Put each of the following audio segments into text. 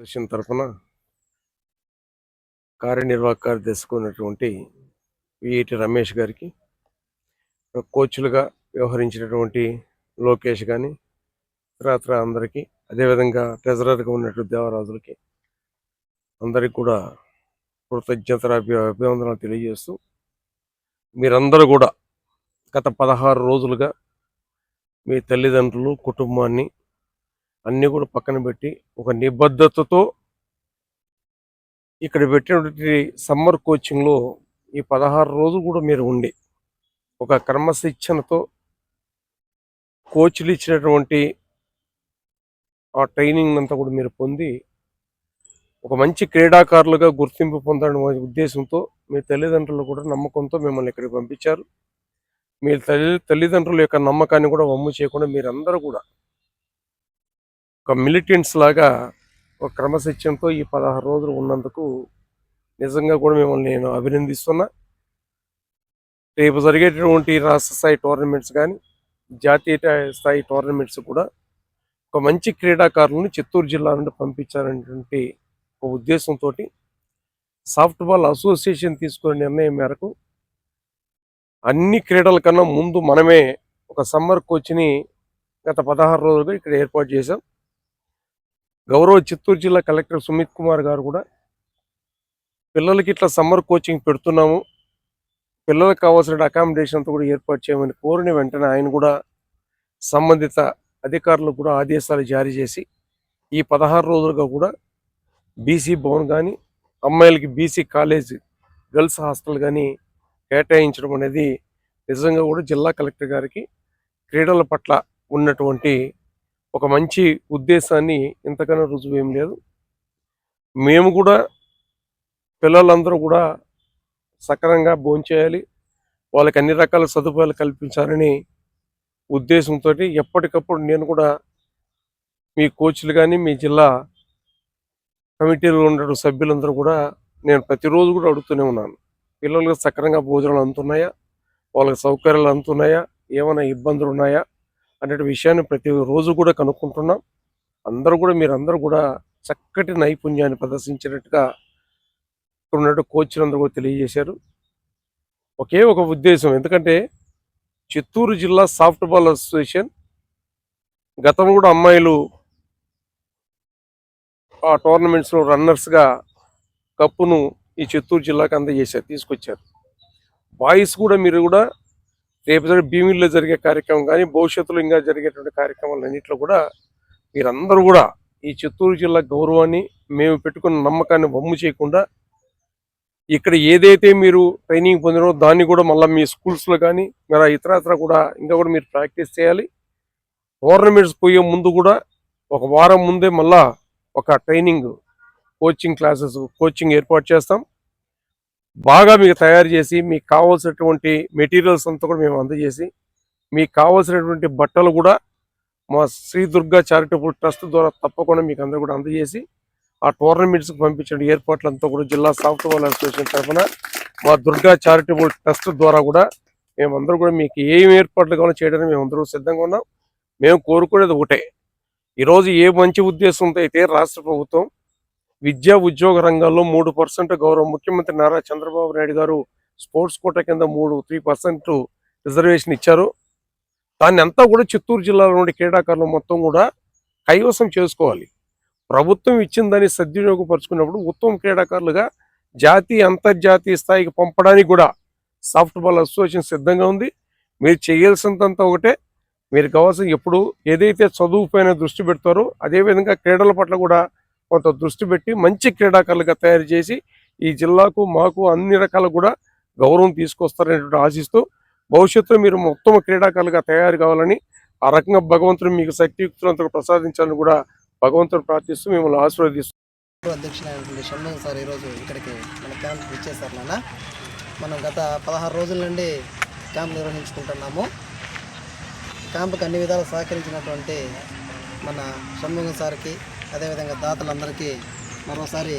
Association తరఫున కార్యనిర్వాహక కార్యదర్శిగా ఉన్నటువంటి విఐటి రమేష్ గారికి, కోచ్లుగా వ్యవహరించినటువంటి లోకేష్ కానీ, ఇతరత్ర అందరికీ, అదేవిధంగా ట్రెజరర్గా ఉన్నటువంటి దేవరాజులకి అందరికీ కూడా అభివందనాలు తెలియజేస్తూ, మీరందరూ కూడా గత 16 రోజులుగా మీ తల్లిదండ్రులు, కుటుంబాన్ని అన్నీ కూడా పక్కన పెట్టి ఒక నిబద్ధతతో ఇక్కడ పెట్టినటువంటి సమ్మర్ కోచింగ్లో ఈ 16 రోజులు కూడా మీరు ఉండి ఒక క్రమశిక్షణతో కోచ్లు ఇచ్చినటువంటి ఆ ట్రైనింగ్ అంతా కూడా మీరు పొంది ఒక మంచి క్రీడాకారులుగా గుర్తింపు పొందడం ఉద్దేశంతో మీ తల్లిదండ్రులు కూడా నమ్మకంతో మిమ్మల్ని ఇక్కడికి పంపించారు. మీ తల్లిదండ్రుల యొక్క నమ్మకాన్ని కూడా వమ్ము చేయకుండా మీరందరూ కూడా ఒక మిలిటెంట్స్ లాగా ఒక క్రమశిక్షణతో ఈ 16 రోజులు ఉన్నందుకు నిజంగా కూడా మిమ్మల్ని నేను అభినందిస్తున్నా. రేపు జరిగేటటువంటి రాష్ట్ర స్థాయి టోర్నమెంట్స్ కానీ, జాతీయ స్థాయి టోర్నమెంట్స్ కూడా ఒక మంచి క్రీడాకారులను చిత్తూరు జిల్లా నుండి పంపించాలనేటువంటి ఒక ఉద్దేశంతో సాఫ్ట్బాల్ అసోసియేషన్ తీసుకునే నిర్ణయం మేరకు అన్ని క్రీడల కన్నా ముందు మనమే ఒక సమ్మర్ కోచ్ని గత 16 రోజులుగా ఇక్కడ ఏర్పాటు చేశాం. గౌరవ చిత్తూరు జిల్లా కలెక్టర్ సుమిత్ కుమార్ గారు కూడా పిల్లలకి ఇట్లా సమ్మర్ కోచింగ్ పెడుతున్నాము, పిల్లలకు కావాల్సిన అకామిడేషన్ అంతా కూడా ఏర్పాటు చేయమని కోరిన వెంటనే ఆయన కూడా సంబంధిత అధికారులకు కూడా ఆదేశాలు జారీ చేసి ఈ 16 రోజులుగా కూడా బీసీ భవన్ కానీ, అమ్మాయిలకి బీసీ కాలేజ్ గర్ల్స్ హాస్టల్ కానీ కేటాయించడం అనేది నిజంగా కూడా జిల్లా కలెక్టర్ గారికి క్రీడల పట్ల ఉన్నటువంటి ఒక మంచి ఉద్దేశాన్ని ఇంతకన్నా రుజువు ఏం లేదు. మేము కూడా పిల్లలందరూ కూడా సక్రమంగా భోంచేయాలి, వాళ్ళకి అన్ని రకాల సదుపాయాలు కల్పించాలని ఉద్దేశంతో ఎప్పటికప్పుడు నేను కూడా మీ కోచ్లు కానీ, మీ జిల్లా కమిటీలో ఉన్న సభ్యులందరూ కూడా నేను ప్రతిరోజు కూడా అడుగుతూనే ఉన్నాను. పిల్లలకు సక్రమంగా భోజనాలు అందుతున్నాయా, వాళ్ళకి సౌకర్యాలు అందుతున్నాయా, ఏమైనా ఇబ్బందులు ఉన్నాయా అనే విషయాన్ని ప్రతిరోజు కూడా కనుక్కుంటున్నాం. మీరందరూ కూడా చక్కటి నైపుణ్యాన్ని ప్రదర్శించినట్టుగా ఇక్కడ ఉన్నట్టు కోచ్లందరూ కూడా తెలియజేశారు. ఒకే ఒక ఉద్దేశం, ఎందుకంటే చిత్తూరు జిల్లా సాఫ్ట్బాల్ అసోసియేషన్ గతంలో కూడా అమ్మాయిలు ఆ టోర్నమెంట్స్లో రన్నర్స్గా కప్పును ఈ చిత్తూరు జిల్లాకు తీసుకొచ్చారు. బాయ్స్ కూడా మీరు కూడా రేపు భీమిల్లో జరిగే కార్యక్రమం కానీ, భవిష్యత్తులో ఇంకా జరిగేటువంటి కార్యక్రమాలన్నింటిలో కూడా మీరందరూ కూడా ఈ చిత్తూరు జిల్లా గౌరవాన్ని, మేము పెట్టుకున్న నమ్మకాన్ని వమ్ము చేయకుండా ఇక్కడ ఏదైతే మీరు ట్రైనింగ్ పొందినో దాన్ని కూడా మళ్ళీ మీ స్కూల్స్లో కానీ మరి ఇతరత్ర కూడా ఇంకా కూడా మీరు ప్రాక్టీస్ చేయాలి. టోర్నమెంట్స్ పోయే ముందు కూడా ఒక వారం ముందే మళ్ళా ఒక ట్రైనింగ్ కోచింగ్ ఏర్పాటు చేస్తాం. బాగా మీకు తయారు చేసి మీకు కావాల్సినటువంటి మెటీరియల్స్ అంతా కూడా మేము అందజేసి మీకు కావాల్సినటువంటి బట్టలు కూడా మా శ్రీ దుర్గా చారిటబుల్ ట్రస్ట్ ద్వారా తప్పకుండా మీకు అందరూ కూడా అందజేసి ఆ టోర్నమెంట్స్కి పంపించిన ఏర్పాట్లంతా కూడా జిల్లా సాఫ్ట్బాల్ అసోసియేషన్ తరఫున మా దుర్గా చారిటబుల్ ట్రస్ట్ ద్వారా కూడా మేమందరూ కూడా మీకు ఏం ఏర్పాట్లు కావాలో చేయడానికి మేమందరూ సిద్ధంగా ఉన్నాం. మేము కోరుకునేది ఒకటే, ఈరోజు ఏ మంచి ఉద్దేశంతో అయితే రాష్ట్ర ప్రభుత్వం విద్యా ఉద్యోగ రంగాల్లో 3% గౌరవ ముఖ్యమంత్రి నారా చంద్రబాబు నాయుడు గారు స్పోర్ట్స్ కోటా కింద 3% రిజర్వేషన్ ఇచ్చారు. దాన్ని అంతా కూడా చిత్తూరు జిల్లాలో ఉండే క్రీడాకారులు మొత్తం కూడా కైవసం చేసుకోవాలి. ప్రభుత్వం ఇచ్చిన దాన్ని సద్వినియోగపరుచుకున్నప్పుడు ఉత్తమ క్రీడాకారులుగా జాతీయ అంతర్జాతీయ స్థాయికి పంపడానికి కూడా సాఫ్ట్బాల్ అసోసియేషన్ సిద్ధంగా ఉంది. మీరు చేయాల్సినంత ఒకటే, మీరు కావాల్సిన ఎప్పుడు ఏదైతే చదువు పైన దృష్టి పెడతారో అదేవిధంగా క్రీడల పట్ల కూడా కొంత దృష్టి పెట్టి మంచి క్రీడాకారులుగా తయారు చేసి ఈ జిల్లాకు మాకు అన్ని రకాల కూడా గౌరవం తీసుకొస్తారనేటువంటి ఆశిస్తూ భవిష్యత్తులో మీరు ఉత్తమ క్రీడాకారులుగా తయారు కావాలని, ఆ రకంగా భగవంతుడు మీకు శక్తియుక్తులంతా ప్రసాదించాలని కూడా భగవంతుడు ప్రార్థిస్తూ మిమ్మల్ని ఆశీర్వదిస్తూ అధ్యక్షులైనటువంటి షణ్ముఖం సార్ ఈరోజు ఇక్కడికి మన క్యాంప్ ఇచ్చేసారు. నాన్న మనం గత 16 రోజుల నుండి క్యాంప్ నిర్వహించుకుంటున్నాము. క్యాంపుకి అన్ని విధాలు సహకరించినటువంటి మన షణ్ముఖం సార్కి, అదేవిధంగా దాతలందరికీ మరోసారి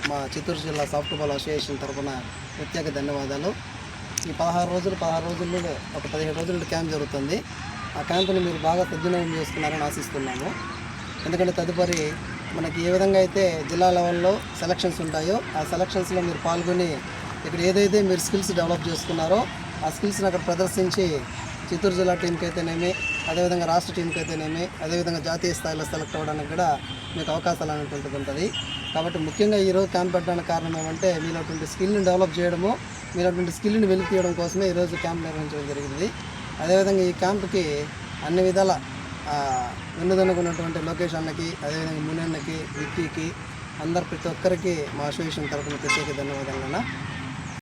మా చిత్తూరు జిల్లా సాఫ్ట్బాల్ అసోసియేషన్ తరఫున ప్రత్యేక ధన్యవాదాలు. ఈ 16 రోజుల్లో ఒక 17 రోజుల క్యాంప్ జరుగుతుంది. ఆ క్యాంపుని మీరు బాగా సద్వినియోగం చేసుకున్నారని ఆశిస్తున్నాము. ఎందుకంటే తదుపరి మనకి ఏ విధంగా అయితే జిల్లా లెవెల్లో సెలక్షన్స్ ఉంటాయో ఆ సెలక్షన్స్లో మీరు పాల్గొని ఇక్కడ ఏదైతే మీరు స్కిల్స్ డెవలప్ చేసుకున్నారో ఆ స్కిల్స్ని అక్కడ ప్రదర్శించి చిత్తూరు జిల్లా టీంకి అయితేనేమి, అదేవిధంగా రాష్ట్ర టీంకి అయితేనేమి, అదేవిధంగా జాతీయ స్థాయిలో సెలెక్ట్ అవ్వడానికి కూడా మీకు అవకాశాలు అనేటువంటిది ఉంటుంది. కాబట్టి ముఖ్యంగా ఈరోజు క్యాంప్ పెట్టడానికి కారణం ఏమంటే మీరు అటువంటి స్కిల్ని డెవలప్ చేయడము, మీరు అటువంటి స్కిల్ని వెలికి తీయడం కోసమే ఈరోజు క్యాంప్ నిర్వహించడం జరిగింది. అదేవిధంగా ఈ క్యాంప్కి అన్ని విధాల వెన్నుదన్నుకున్నటువంటి లొకేషన్లకి, అదేవిధంగా మునన్నకి, విక్కీకి, అందరు ప్రతి ఒక్కరికి మా అసోసియేషన్ తరఫున ప్రత్యేక ధన్యవాదాలు.